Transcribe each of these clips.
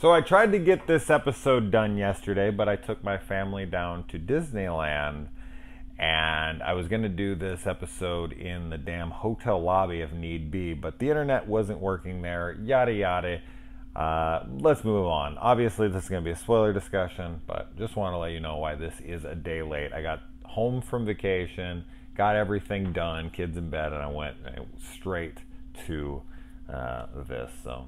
So I tried to get this episode done yesterday, but I took my family down to Disneyland, and I was going to do this episode in the damn hotel lobby if need be, but the internet wasn't working there, yada yada. Let's move on. Obviously, this is going to be a spoiler discussion, but just want to let you know why this is a day late. I got home from vacation, got everything done, kids in bed, and I went straight to this. So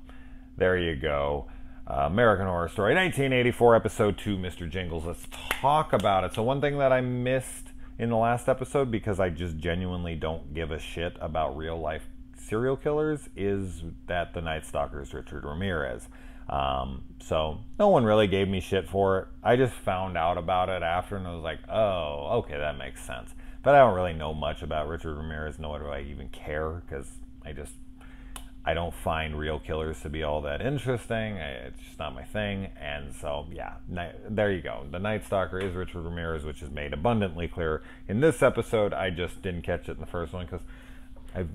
there you go. American Horror Story 1984 episode 2, Mr. Jingles. Let's talk about it. So one thing that I missed in the last episode, because I just genuinely don't give a shit about real life serial killers, is that the Night Stalker is Richard Ramirez. So no one really gave me shit for it. I just found out about it after and I was like, oh, okay, that makes sense. But I don't really know much about Richard Ramirez, nor do I even care, because I don't find real killers to be all that interesting. It's just not my thing. And so, yeah, there you go. The Night Stalker is Richard Ramirez, which is made abundantly clear in this episode. I just didn't catch it in the first one because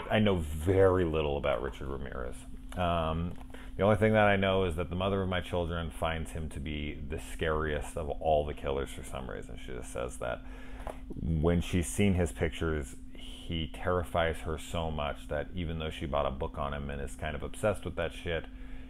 I know very little about Richard Ramirez. The only thing that I know is that the mother of my children finds him to be the scariest of all the killers for some reason. She just says that when she's seen his pictures, he terrifies her so much that even though she bought a book on him and is kind of obsessed with that shit,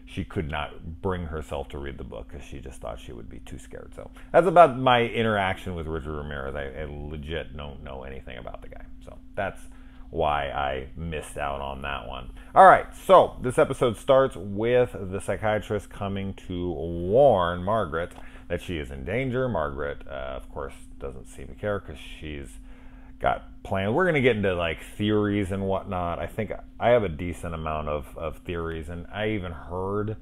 she could not bring herself to read the book because she just thought she would be too scared. So that's about my interaction with Richard Ramirez. I legit don't know anything about the guy. So that's why I missed out on that one. All right, so this episode starts with the psychiatrist coming to warn Margaret that she is in danger. Margaret, of course, doesn't seem to care because she's got plans. We're going to get into like theories and whatnot. I think I have a decent amount of theories, and I even heard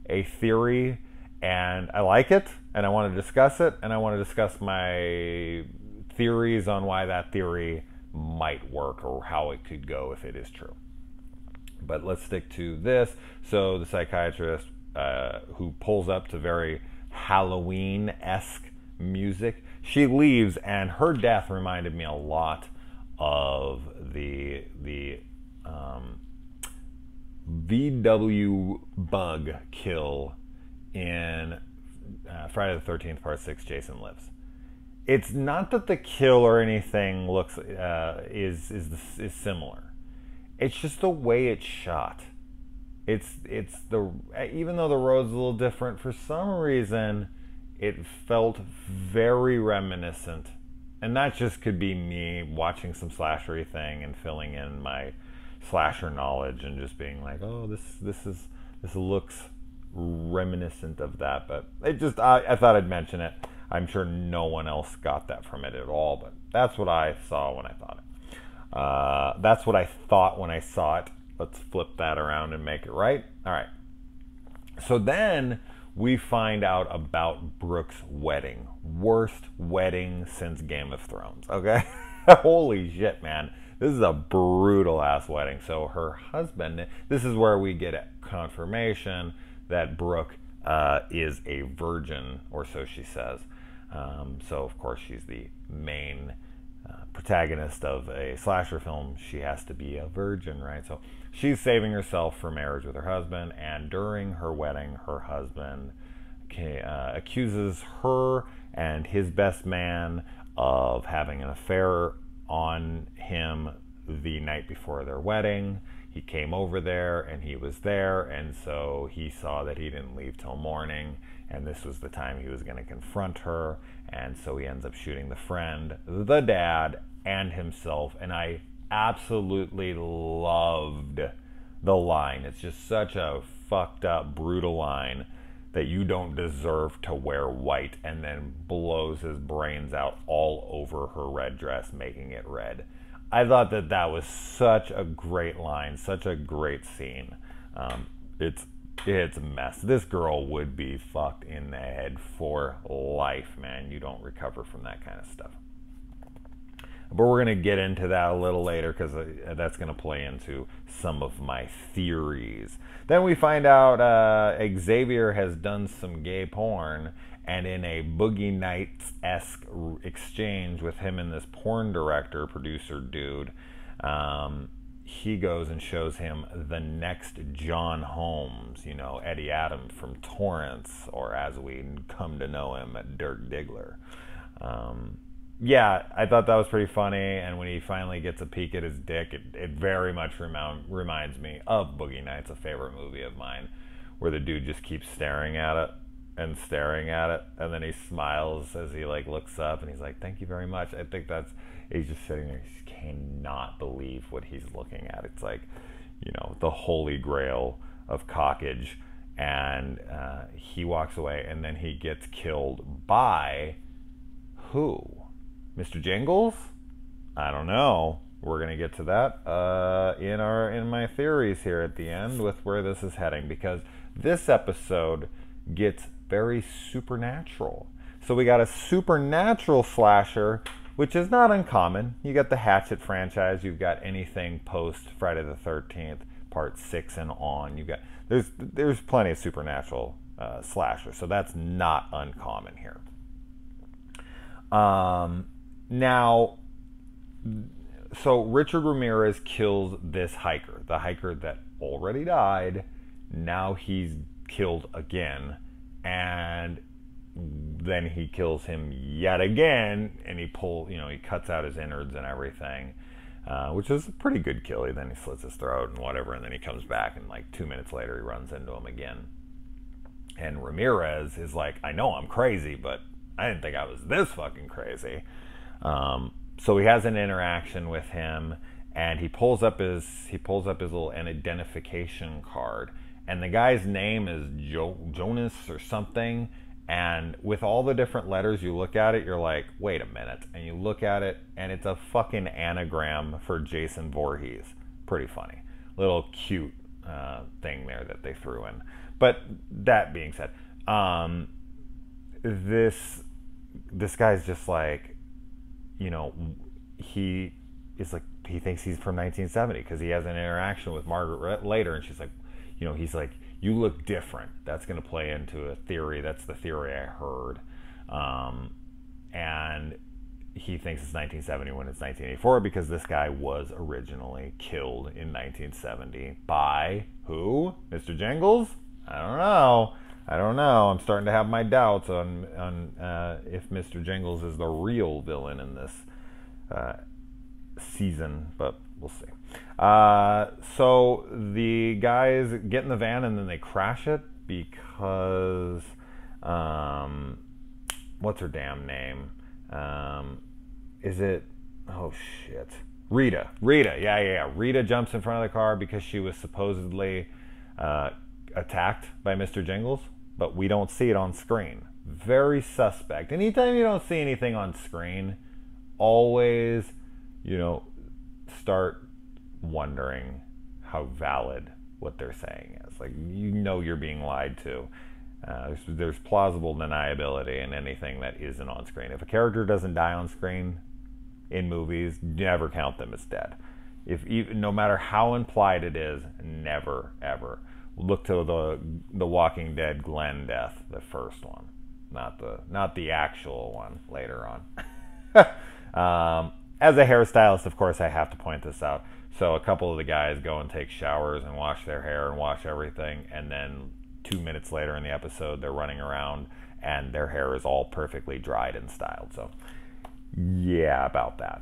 a theory and I like it and I want to discuss it, and I want to discuss my theories on why that theory might work or how it could go if it is true. But let's stick to this. So the psychiatrist who pulls up to very Halloween-esque music, she leaves, and her death reminded me a lot of the VW bug kill in Friday the 13th Part 6, Jason Lives. It's not that the kill or anything looks is similar. It's just the way it's shot. It's the, even though the road's a little different, for some reason it felt very reminiscent. And that just could be me watching some slashery thing and filling in my slasher knowledge and just being like, oh, this looks reminiscent of that. But it just, I thought I'd mention it. I'm sure no one else got that from it at all, but that's what I saw when I thought it. That's what I thought when I saw it. Let's flip that around and make it right. All right. So then we find out about Brooke's wedding. Worst wedding since Game of Thrones, okay? Holy shit, man. This is a brutal ass wedding. So her husband, this is where we get a confirmation that Brooke is a virgin, or so she says. So of course she's the main protagonist of a slasher film. She has to be a virgin, right? So she's saving herself for marriage with her husband, and during her wedding, her husband accuses her and his best man of having an affair on him the night before their wedding. He came over there and he was there, and so he saw that he didn't leave till morning, and this was the time he was going to confront her, and so he ends up shooting the friend, the dad, and himself. And I absolutely loved the line. It's just such a fucked up, brutal line that you don't deserve to wear white, and then blows his brains out all over her red dress, making it red. I thought that was such a great line, such a great scene. It's a mess. This girl would be fucked in the head for life, man. You don't recover from that kind of stuff. But we're going to get into that a little later, because that's going to play into some of my theories. Then we find out Xavier has done some gay porn, and in a Boogie Nights-esque exchange with him and this porn director, producer dude, he goes and shows him the next John Holmes, Eddie Adams from Torrance, or as we come to know him, Dirk Diggler. Yeah, I thought that was pretty funny, and when he finally gets a peek at his dick, it very much reminds me of Boogie Nights, a favorite movie of mine, where the dude just keeps staring at it, and then he smiles as he looks up, and he's like, "Thank you very much." I think he's just sitting there, he cannot believe what he's looking at. It's like, the holy grail of cockage, and he walks away, and then he gets killed by who? Mr. Jingles? I don't know. We're gonna get to that in my theories here at the end with where this is heading, because this episode gets very supernatural. So we got a supernatural slasher, which is not uncommon. You got the Hatchet franchise. You've got anything post Friday the 13th, Part 6 and on. There's plenty of supernatural slasher, so that's not uncommon here. Now, so Richard Ramirez kills this hiker, the hiker that already died. Now he's killed again, and then he kills him yet again, and he cuts out his innards and everything, which is a pretty good kill. Then he slits his throat and whatever, and then he comes back, and 2 minutes later he runs into him again. And Ramirez is like, "I know I'm crazy, but I didn't think I was this fucking crazy." So he has an interaction with him, and he pulls up his little identification card, and the guy's name is Jonas or something. And with all the different letters, you look at it, you're like, wait a minute. And you look at it, and it's a fucking anagram for Jason Voorhees. Pretty funny. Little cute thing there that they threw in. But that being said, this guy's just like, he is like, he thinks he's from 1970 because he has an interaction with Margaret later, and she's like, he's like, "You look different." That's going to play into a theory. That's the theory I heard. And he thinks it's 1970 when it's 1984 because this guy was originally killed in 1970 by who? Mr. Jingles? I don't know. I'm starting to have my doubts on if Mr. Jingles is the real villain in this season, but we'll see. So the guys get in the van and then they crash it because what's her damn name? Is it? Oh shit, Rita. Yeah. Rita jumps in front of the car because she was supposedly attacked by Mr. Jingles, but we don't see it on screen. Very suspect. Anytime you don't see anything on screen, always, start wondering how valid what they're saying is. Like, you're being lied to. There's plausible deniability in anything that isn't on screen. If a character doesn't die on screen in movies, never count them as dead. No matter how implied it is, never ever. Look to the Walking Dead Glenn death, the first one, not the actual one later on. As a hairstylist, of course, I have to point this out. So a couple of the guys go and take showers and wash their hair and wash everything, and then 2 minutes later in the episode, they're running around and their hair is all perfectly dried and styled. So yeah, about that.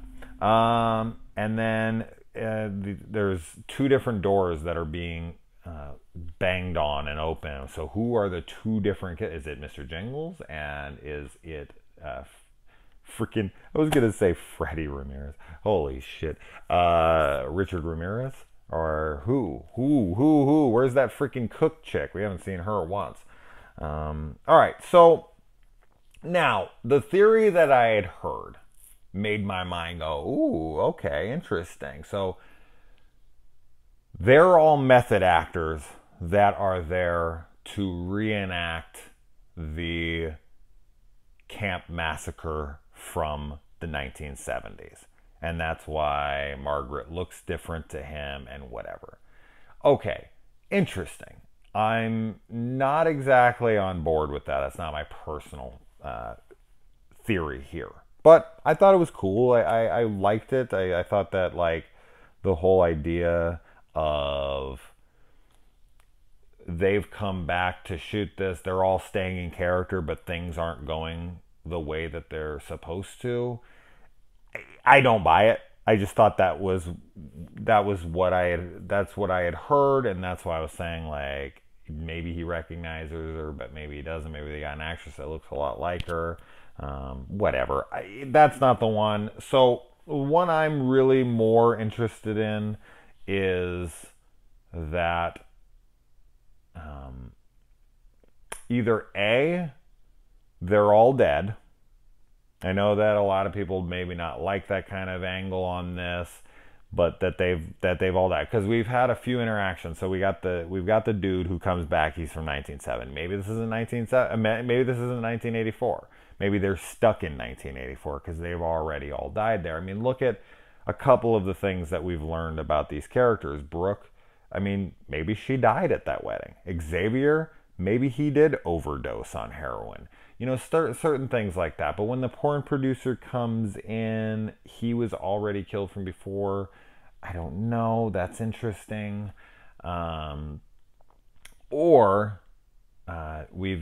And then there's two different doors that are being banged on and open. So who are the two different? Is it Mr. Jingles, and is it freaking? I was gonna say Freddie Ramirez. Holy shit, Richard Ramirez, or who? Where's that freaking cook chick? We haven't seen her once. All right, so now the theory that I had heard made my mind go, ooh, okay, interesting. So they're all method actors that are there to reenact the camp massacre from the 1970s. And that's why Margaret looks different to him and whatever. Okay, interesting. I'm not exactly on board with that. That's not my personal theory here. But I thought it was cool. I liked it. I thought that, like, the whole idea of they've come back to shoot this. They're all staying in character, but things aren't going the way that they're supposed to. I don't buy it. I just thought that's what I had heard, and that's why I was saying, like, maybe he recognizes her, but maybe he doesn't. Maybe they got an actress that looks a lot like her. Whatever. That's not the one. So one I'm really more interested in is that either A, they're all dead. I know that a lot of people maybe not like that kind of angle on this, but that they've all died, because we've had a few interactions. So we've got the dude who comes back. He's from 1970. Maybe this isn't 1984. Maybe they're stuck in 1984 because they've already all died there. I mean, look at a couple of the things that we've learned about these characters. Brooke, I mean, maybe she died at that wedding. Xavier, maybe he did overdose on heroin. You know, certain things like that. But when the porn producer comes in, he was already killed from before. I don't know. That's interesting. We've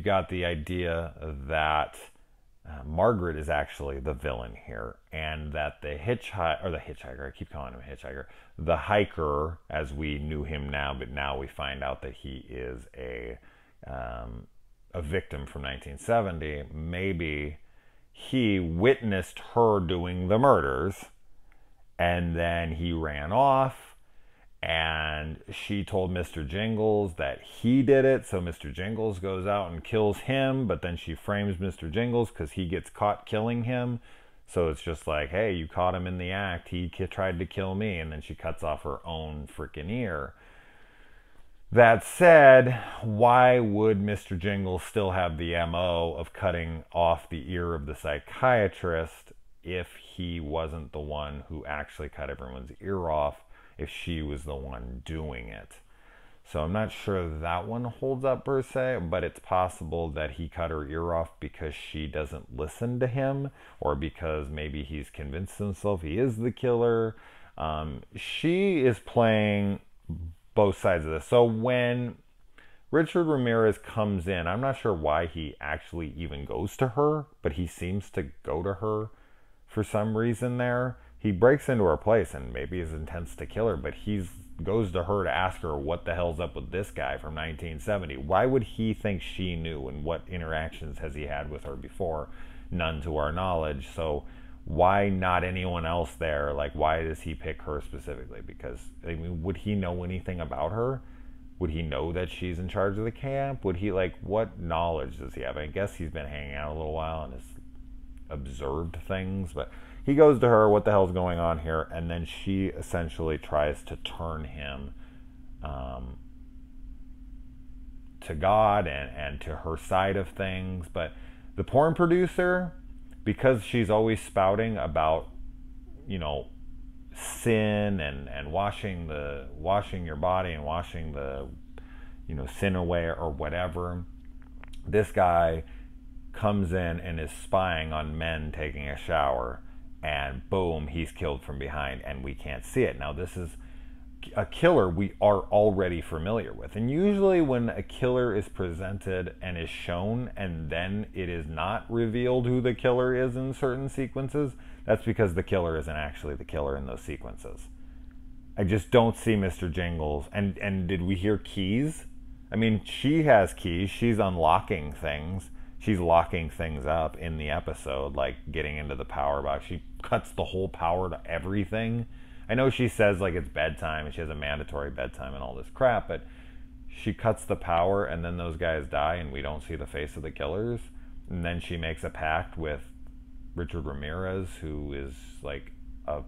got the idea that Margaret is actually the villain here, and that the hitchhiker, I keep calling him a hitchhiker, the hiker, as we knew him now, but now we find out that he is a victim from 1970. Maybe he witnessed her doing the murders, and then he ran off, and she told Mr. Jingles that he did it, so Mr. Jingles goes out and kills him, but then she frames Mr. Jingles because he gets caught killing him. So it's just like, hey, you caught him in the act, he tried to kill me, and then she cuts off her own freaking ear. That said, why would Mr. Jingles still have the MO of cutting off the ear of the psychiatrist if he wasn't the one who actually cut everyone's ear off, if she was the one doing it? So I'm not sure that one holds up per se, but it's possible that he cut her ear off because she doesn't listen to him, or because maybe he's convinced himself he is the killer. She is playing both sides of this. So when Richard Ramirez comes in, I'm not sure why he actually even goes to her, but he seems to go to her for some reason there. He breaks into her place and maybe is intends to kill her, but he goes to her to ask her what the hell's up with this guy from 1970. Why would he think she knew, and what interactions has he had with her before? None to our knowledge. So why not anyone else there? Like, why does he pick her specifically? Because, I mean, would he know anything about her? Would he know that she's in charge of the camp? Would he, like, what knowledge does he have? I guess he's been hanging out a little while and has observed things, but he goes to her, what the hell's going on here? And then she essentially tries to turn him to God and to her side of things. But the porn producer, because she's always spouting about, you know, sin and washing your body and washing the, you know, sin away or whatever, this guy comes in and is spying on men taking a shower, and boom, he's killed from behind, and we can't see it. Now, this is a killer we are already familiar with, and usually when a killer is presented and is shown and then it is not revealed who the killer is in certain sequences, that's because the killer isn't actually the killer in those sequences. I just don't see Mr. Jingles. And did we hear keys? I mean, she has keys. She's unlocking things. She's locking things up in the episode, like getting into the power box. She cuts the whole power to everything. I know she says, like, it's bedtime and she has a mandatory bedtime and all this crap, but she cuts the power and then those guys die and we don't see the face of the killers. And then she makes a pact with Richard Ramirez, who is like a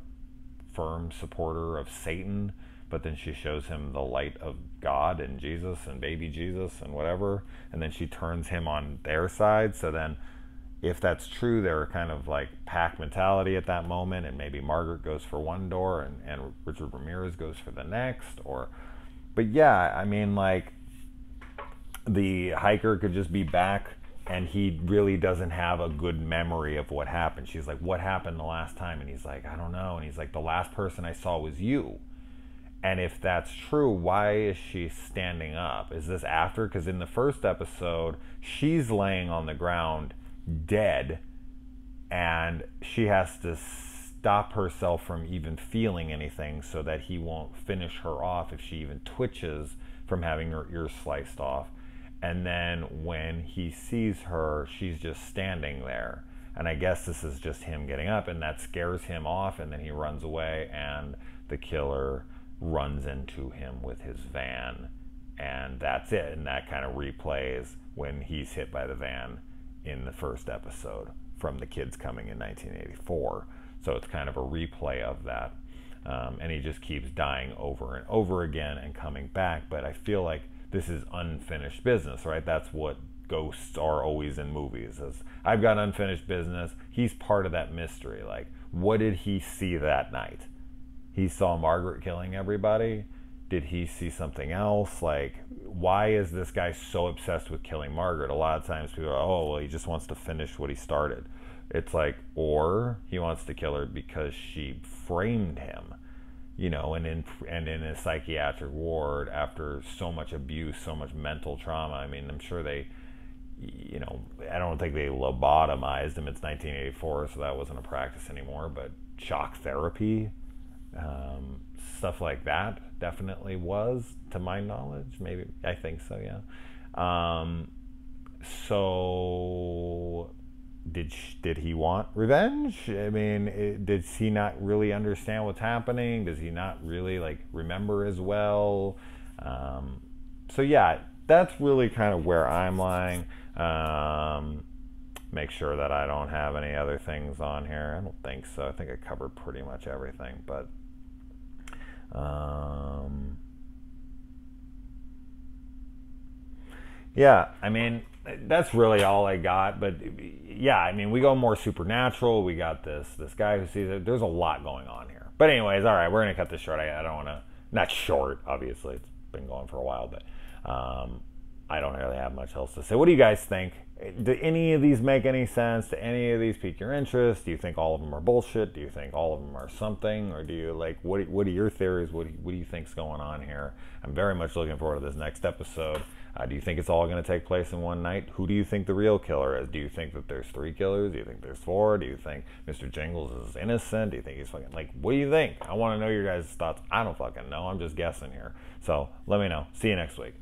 firm supporter of Satan, but then she shows him the light of God and Jesus and baby Jesus and whatever, and then she turns him on their side. So then, if that's true, they're kind of like pack mentality at that moment, and maybe Margaret goes for one door and Richard Ramirez goes for the next. But yeah, I mean, like, the hiker could just be back and he really doesn't have a good memory of what happened. She's like, what happened the last time? And he's like, I don't know. And he's like, the last person I saw was you. And if that's true, why is she standing up? Is this after? Because in the first episode, she's laying on the ground dead, and she has to stop herself from even feeling anything so that he won't finish her off if she even twitches from having her ear sliced off. And then when he sees her, she's just standing there. And I guess this is just him getting up, and that scares him off, and then he runs away, and the killer runs into him with his van, and that's it. And that kind of replays when he's hit by the van in the first episode from the kids coming in 1984. So it's kind of a replay of that. And he just keeps dying over and over again and coming back. But I feel like this is unfinished business, right? That's what ghosts are always in movies. Is I've got unfinished business. He's part of that mystery. Like, what did he see that night? He saw Margaret killing everybody. Did he see something else? Like, why is this guy so obsessed with killing Margaret? A lot of times people are, oh, well, he just wants to finish what he started. It's like, or he wants to kill her because she framed him, you know, and in a psychiatric ward after so much abuse, so much mental trauma. I mean, I'm sure they, you know, I don't think they lobotomized him. It's 1984, so that wasn't a practice anymore, but shock therapy, stuff like that definitely was, to my knowledge. Maybe, I think so, yeah. So did he want revenge? I mean, does he not really understand what's happening? Does he not really like remember as well? So yeah, that's really kind of where I'm lying. Make sure that I don't have any other things on here. I don't think so. I think I covered pretty much everything, but yeah, I mean, that's really all I got. But yeah, I mean, we go more supernatural. We got this guy who sees it. There's a lot going on here. But anyways, all right, we're gonna cut this short. I don't want to, not short, obviously. It's been going for a while, but I don't really have much else to say. What do you guys think? Do any of these make any sense? Do any of these pique your interest? Do you think all of them are bullshit? Do you think all of them are something? Or do you like, what are your theories? What do you think's going on here? I'm very much looking forward to this next episode. Do you think it's all going to take place in one night? Who do you think the real killer is? Do you think that there's 3 killers? Do you think there's 4? Do you think Mr. Jingles is innocent? Do you think he's fucking, like, what do you think? I want to know your guys' thoughts. I don't fucking know. I'm just guessing here. So let me know. See you next week.